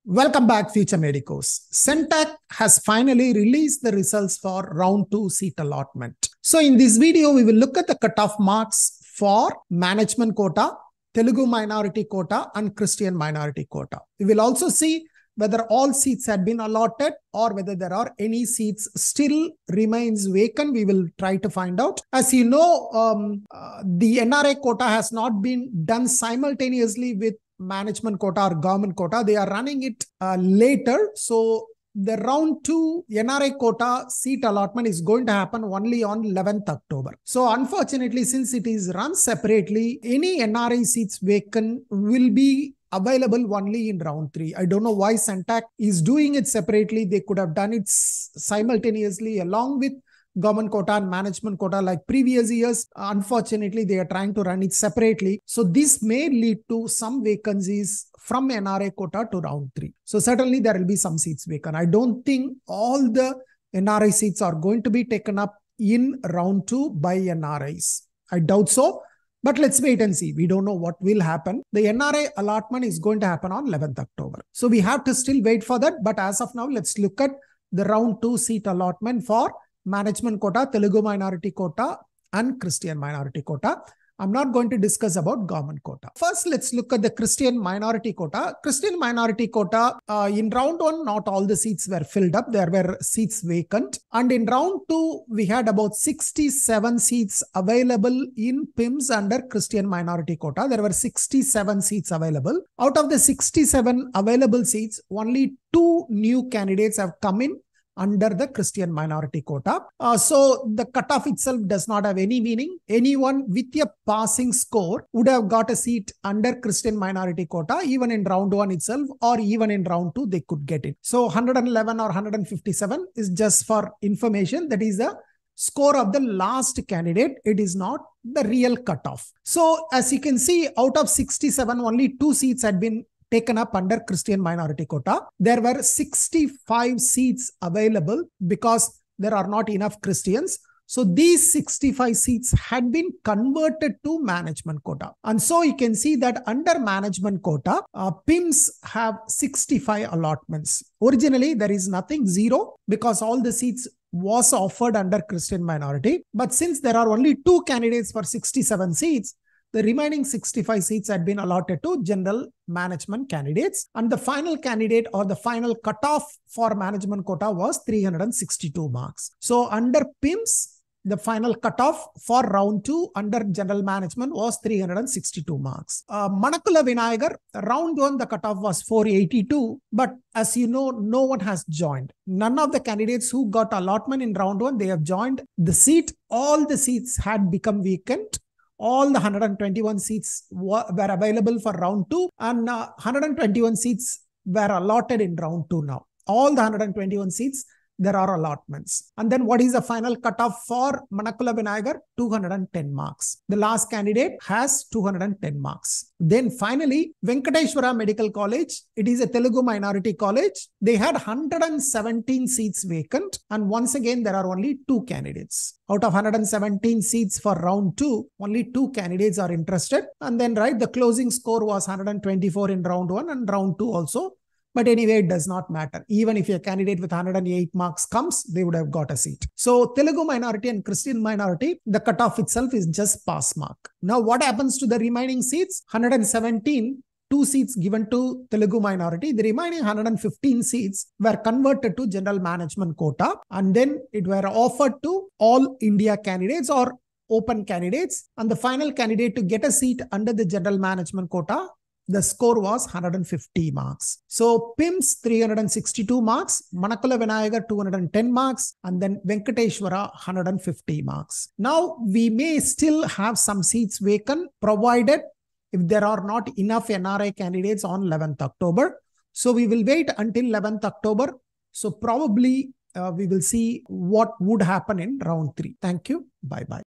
Welcome back, future medicos. CENTAC has finally released the results for round 2 seat allotment. So in this video, we will look at the cutoff marks for management quota, Telugu minority quota, and Christian minority quota. We will also see whether all seats had been allotted or whether there are any seats still remains vacant. We will try to find out. As you know, the NRI quota has not been done simultaneously with management quota or government quota. They are running it later. So the round 2 NRI quota seat allotment is going to happen only on 11th October. So unfortunately, since it is run separately, any NRI seats vacant will be available only in round 3. I don't know why CENTAC is doing it separately. They could have done it simultaneously along with government quota and management quota like previous years. Unfortunately, they are trying to run it separately. So this may lead to some vacancies from NRI quota to round 3. So certainly there will be some seats vacant. I don't think all the NRI seats are going to be taken up in round 2 by NRIs. I doubt so. But let's wait and see. We don't know what will happen. The NRI allotment is going to happen on 11th October. So we have to still wait for that. But as of now, let's look at the round 2 seat allotment for management quota, Telugu minority quota, and Christian minority quota. I'm not going to discuss about government quota. First, let's look at the Christian minority quota. Christian minority quota, in round 1, not all the seats were filled up. There were seats vacant. And in round 2, we had about 67 seats available in PIMS under Christian minority quota. There were 67 seats available. Out of the 67 available seats, only 2 new candidates have come in under the Christian minority quota. So the cutoff itself does not have any meaning. Anyone with a passing score would have got a seat under Christian minority quota, even in round 1 itself, or even in round 2, they could get it. So 111 or 157 is just for information. That is the score of the last candidate. It is not the real cutoff. So as you can see, out of 67, only 2 seats had been taken up under Christian minority quota. There were 65 seats available because there are not enough Christians. So these 65 seats had been converted to management quota. And so you can see that under management quota, PIMS have 65 allotments. Originally, there is nothing, 0, because all the seats was offered under Christian minority. But since there are only 2 candidates for 67 seats, the remaining 65 seats had been allotted to general management candidates. And the final candidate or the final cutoff for management quota was 362 marks. So under PIMS, the final cutoff for round 2 under general management was 362 marks. Manakula Vinayagar, round 1, the cutoff was 482. But as you know, no one has joined. None of the candidates who got allotment in round 1, they have joined the seat. All the seats had become vacant. All the 121 seats were available for round 2 and 121 seats were allotted in round 2 now. All the 121 seats, there are allotments. And then what is the final cutoff for Manakula Vinayagar? 210 marks. The last candidate has 210 marks. Then finally, Venkateshwara Medical College, it is a Telugu minority college. They had 117 seats vacant. And once again, there are only 2 candidates. Out of 117 seats for round 2, only 2 candidates are interested. And then, the closing score was 124 in round 1 and round 2 also. But anyway, it does not matter. Even if a candidate with 108 marks comes, they would have got a seat. So Telugu minority and Christian minority, the cutoff itself is just pass mark. Now what happens to the remaining seats? 117, 2 seats given to Telugu minority. The remaining 115 seats were converted to general management quota. And then it were offered to all India candidates or open candidates. And the final candidate to get a seat under the general management quota, the score was 150 marks. So PIMS 362 marks, Manakula Vinayagar 210 marks, and then Venkateshwara 150 marks. Now we may still have some seats vacant provided if there are not enough NRI candidates on 11th October. So we will wait until 11th October. So probably we will see what would happen in round 3. Thank you. Bye-bye.